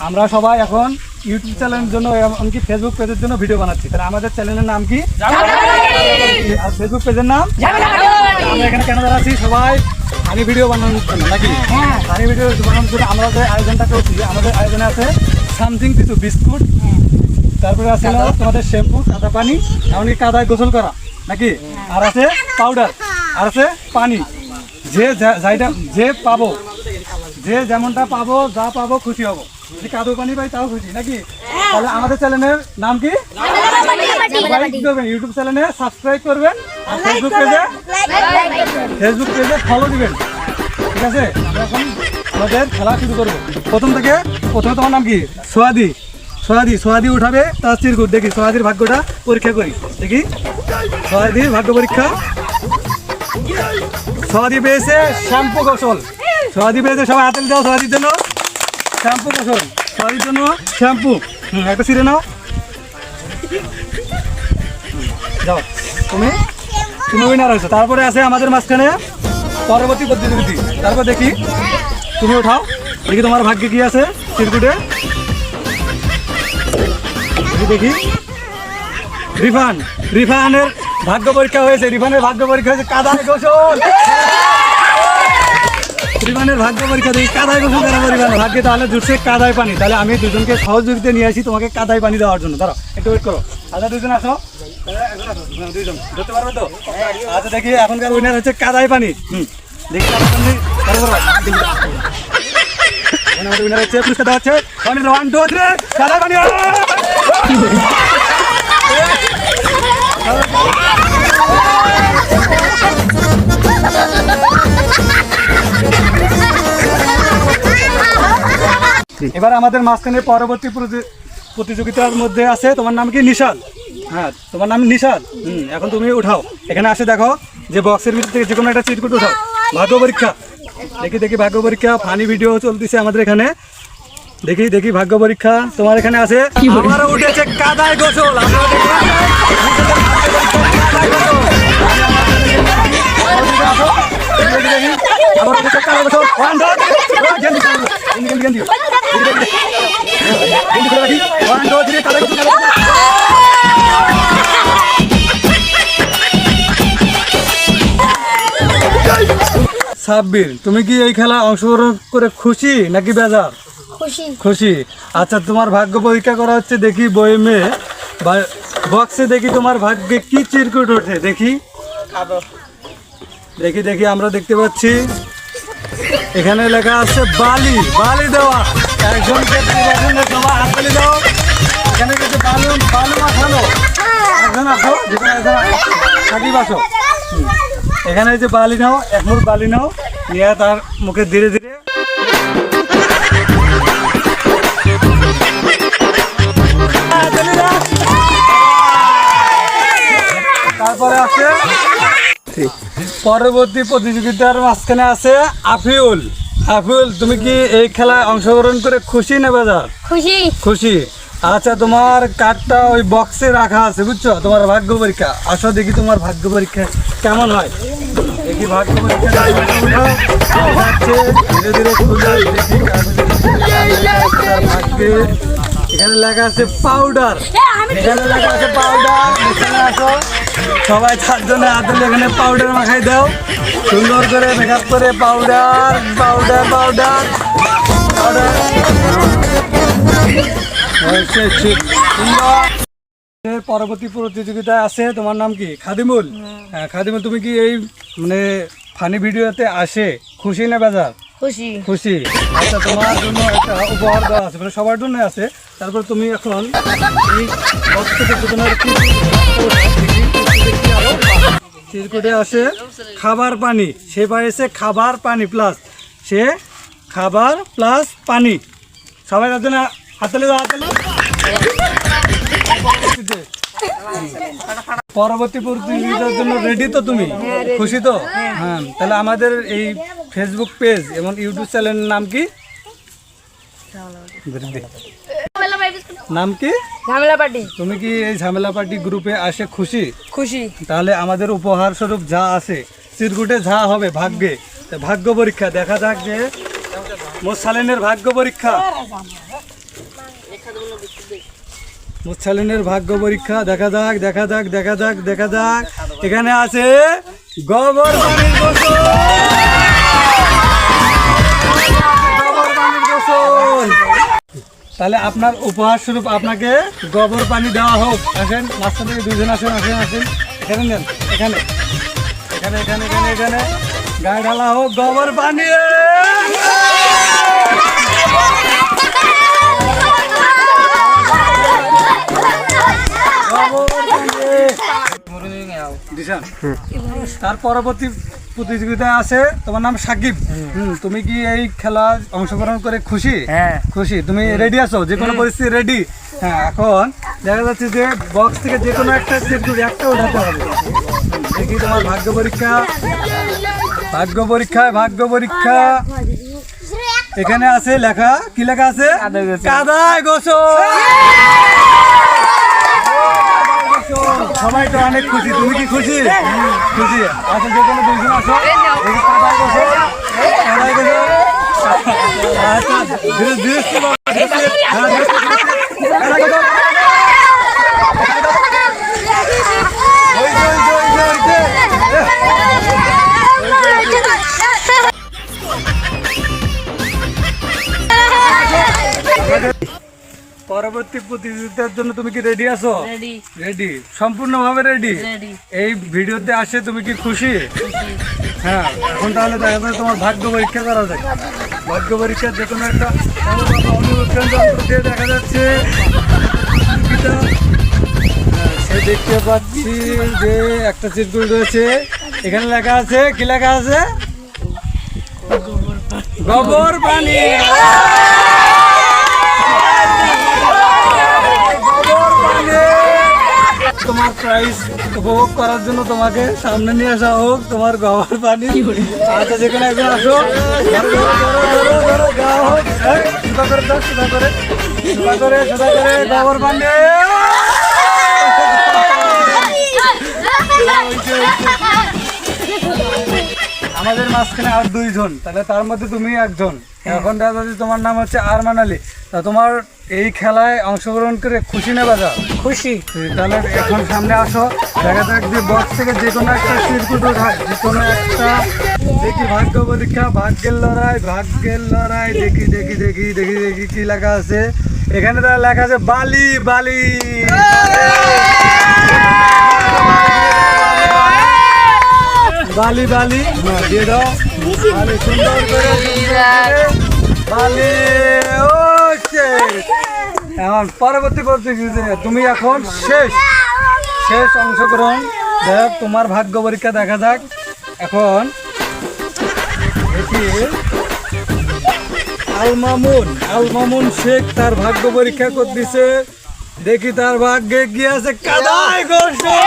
আমরা সবাই এখন ইউটিউব চ্যানেলের জন্য এমনকি ফেসবুক পেজের জন্য ভিডিও বানাচ্ছি। তাহলে আমাদের চ্যানেলের নাম কি? আর ফেসবুক পেজের নাম? আমরা এখানে কেন দাঁড়াচ্ছি? সবাই ফানি ভিডিও বানানোর জন্য নাকি? ফানি ভিডিও বানানোর জন্য আমরা যে আয়োজনটা করছি, আমাদের আয়োজনে আছে সামথিং কিছু বিস্কুট, তারপরে আছে তোমাদের শ্যাম্পু, কাদা পানি, এমনকি কাদায় গোসল করা নাকি, আর আছে পাউডার, আর আছে পানি। যে পাবো, যে যেমনটা পাবো, যা পাবো খুশি হবো। যদি কাদু পানি পাই তাও খুশি নাকি? তাহলে আমাদের চ্যানেলের নাম কি? ইউটিউব চ্যানেলে সাবস্ক্রাইব করবেন আর ফেসবুক পেজে ফলো দিবেন। ঠিক আছে, আমরা এখন আমাদের খেলা শুরু করবো। প্রথমে তোমার নাম কি? সোয়াদি উঠাবে তার চিরকুট। দেখি সোয়াদির ভাগ্যটা পরীক্ষা করি। দেখি সোয়াদির ভাগ্য পরীক্ষা। সোয়াদি পেয়েছে শ্যাম্পু গোসল। সোয়াদি পেয়েছে, সবাই হাতে দাও সোয়াদির জন্য শ্যাম্পু গোসল। সোয়াদির জন্য শ্যাম্পু। একটা ছিঁড়ে নাও, যাও তুমি উইনার হয়েছো। তারপরে আছে আমাদের মাঝখানে পরবর্তী প্রতিযোগিতা। তারপর দেখি তুমি ওঠাও, দেখি তোমার ভাগ্যে কি আছে চিরকুটে। দেখি রিফানের ভাগ্য পরীক্ষা হয়েছে। রিফানের ভাগ্য পরীক্ষা হয়েছে কাদায় গোসল। রিফানের ভাগ্য পরীক্ষা দেখি কাদায় গোসল করা রিফানের ভাগ্যে তাহলে জুটছে কাদায় পানি। তাহলে আমি দুজনকে সহযোগিতা নিয়ে আসি তোমাকে কাদায় পানি দেওয়ার জন্য। ধরো একটু ওয়েট করো। আচ্ছা দুজন আসো, দুইজন ধরতে পারবে তো? আচ্ছা দেখি এখনকার উইনার হচ্ছে কাদায় পানি। দেখি উইনার হচ্ছে, পুরস্কার দেওয়া হচ্ছে 1 2 3 কাদায় পানি। এবার আমাদের মাঝখানে পরবর্তী প্রতিযোগিতার মধ্যে আছে তোমার নাম কি? নিশাদ। হ্যাঁ, তোমার নাম নিশাদ। এখন তুমি উঠাও, এখানে আসে দেখো যে বক্সের ভিতর থেকে যে কোনো একটা চিরকুট উঠাও। ভাগ্য পরীক্ষা। দেখি ভাগ্য পরীক্ষা। ফানি ভিডিও চলতেছে আমাদের এখানে। দেখি ভাগ্য পরীক্ষা। তোমার এখানে আছে আমারও উঠেছে কাদায় গোসল। সাব্বির, তুমি কি এই খেলা অংশগ্রহণ করে খুশি নাকি বেজার? খুশি। আচ্ছা, তোমার ভাগ্য পরীক্ষা করা হচ্ছে। দেখি বইমে বক্সে দেখি তোমার ভাগ্যে কি চিরকুট ওঠে। দেখি আমরা দেখতে পাচ্ছি এখানে লেখা আছে বালি দেওয়া। একজনকে হাততালি দাও। এখানে কিছু বালু মাখানো। একজন আসো, সাকিব আসো। এখানে যে বালি নাও, এক মুঠ বালি নাও, নিয়ে তার মুখে ধীরে ধীরে তারপরে আছে পরবর্তী প্রতিযোগিতার মাঝখানে আছে আফিউল। তুমি কি এই খেলায় অংশগ্রহণ করে খুশি না বেজার? খুশি। আচ্ছা, তোমার কার্ডটা ওই বক্সে রাখা আছে, বুঝছো? তোমার ভাগ্য পরীক্ষা। আসো দেখি তোমার ভাগ্য পরীক্ষা কেমন হয়। দেখি ভাগ্য পরীক্ষা ধীরে ধীরে দেখি ভাগ্যে। এখানে লেখা আছে পাউডার। এখানে আসো, সবাই 4 জনে হাতে এখানে পাউডার মাখাই দাও সুন্দর করে, মেকআপ করে। পাউডার। পরবর্তী প্রতিযোগিতায় আছে তোমার নাম কি? খাদিমুল। হ্যাঁ খাদিমুল, তুমি কি এই ফানি ভিডিওতে আসে খুশি না বেজার? খুশি। আচ্ছা, তোমার জন্য একটা উপহার দেওয়া আছে, সবার জন্য আছে। তারপর তুমি এখন এই চিরকুটে আসে খাবার পানি। সে পাইছে খাবার পানি প্লাস, সে খাবার প্লাস পানি। সবাই তার জন্য হাততালি দাও। পরবর্তী প্রতিযোগিতার জন্য রেডি তো? তুমি খুশি তো? হ্যাঁ, তাহলে আমাদের এই ফেসবুক পেজ এবং ইউটিউব চ্যানেলের নাম কি? নাম কি? ঝামেলা পার্টি। তুমি কি এই ঝামেলা পার্টি গ্রুপে আসে খুশি? তাহলে আমাদের উপহার স্বরূপ যা আছে চিরকুটে যা হবে ভাগ্যে, ভাগ্য পরীক্ষা দেখা যাক যে মোসালেনের ভাগ্য পরীক্ষা। মুচ্ছালিনের ভাগ্য পরীক্ষা দেখা যাক দেখা যাক দেখা যাক দেখা যাক। এখানে আছে গোবর পানির গোসল। গোবর পানির গোসল। তাহলে আপনার উপহার স্বরূপ আপনাকে গোবর পানি দেওয়া হোক। আসেন রাস্তা থেকে দুজন আসেন আসেন আসেন এখানে নেন এখানে এখানে এখানে এখানে এখানে গায়ে ঢালা হোক গোবর পানি। তার পরবর্তী প্রতিযোগিতা আছে, তোমার নাম সাকিব। তুমি কি এই খেলা অংশগ্রহণ করে খুশি? খুশি। তুমি রেডি আছো? যে কোনো পরিস্থিতি রেডি? হ্যাঁ। এখন দেখা যাচ্ছে যে বক্স থেকে যে কোনো একটা একটা উঠাতে হবে। দেখি তোমার ভাগ্য পরীক্ষা। ভাগ্য পরীক্ষায় ভাগ্য পরীক্ষা। এখানে আছে লেখা, কি লেখা আছে? কাদায় গোসল। সবাই তো অনেক খুশি। তুমি কি খুশি? খুশি। আচ্ছা, যে কোনো দুইজন আসো। কাদায় গোসল, কাদায় গোসল। আচ্ছা, ধীরে ধীরে পরবর্তী প্রতিযোগিতার জন্য তুমি কি রেডি আছো? রেডি, সম্পূর্ণভাবে রেডি। এই ভিডিওতে আসে তুমি কি খুশি? হ্যাঁ। এখন তাহলে দেখা যায় তোমার ভাগ্য পরীক্ষা করা যায়। ভাগ্য পরীক্ষার যে কোনো একটা দিয়ে দেখা যাচ্ছে সে দেখতে পাচ্ছি যে একটা চিরকুট রয়েছে। এখানে লেখা আছে, কি লেখা আছে? গোবর পানি। তোমার প্রাইজ উপভোগ করার জন্য তোমাকে সামনে নিয়ে আসা হোক তোমার গোবর পানি। আচ্ছা, যেখানে একজন আসো, গোবর পানি। আমাদের মাঝখানে আর দুইজন, তাহলে তার মধ্যে তুমি একজন। এখন দাদা তোমার নাম হচ্ছে আরমান আলী। তা তোমার এই খেলায় অংশগ্রহণ করে খুশি না বাজা? খুশি। তাহলে এখন সামনে আসো, দেখা যাক যে বক্স থেকে যে কোনো একটা চিরকুট ওঠায়, যে কোনো একটা। দেখি ভাগ্য পরীক্ষা, ভাগ্যের লড়াই, ভাগ্যের লড়াই। দেখি দেখি দেখি দেখি দেখি কি লেখা আছে এখানে। তারা লেখা আছে বালি বালি। বালি বালি দিয়ে দাও। বালি সুন্দর করে বালি। এখন পরবর্তী প্রতিযোগিতা তুমি এখন শেষ অংশগ্রহণ। দেখ তোমার ভাগ্য পরীক্ষা দেখা যাক। এখন দেখি আলমামুন শেখ তার ভাগ্য পরীক্ষা করতেছে। দেখি তার ভাগ্যে কি আছে। কাদায় গোসল।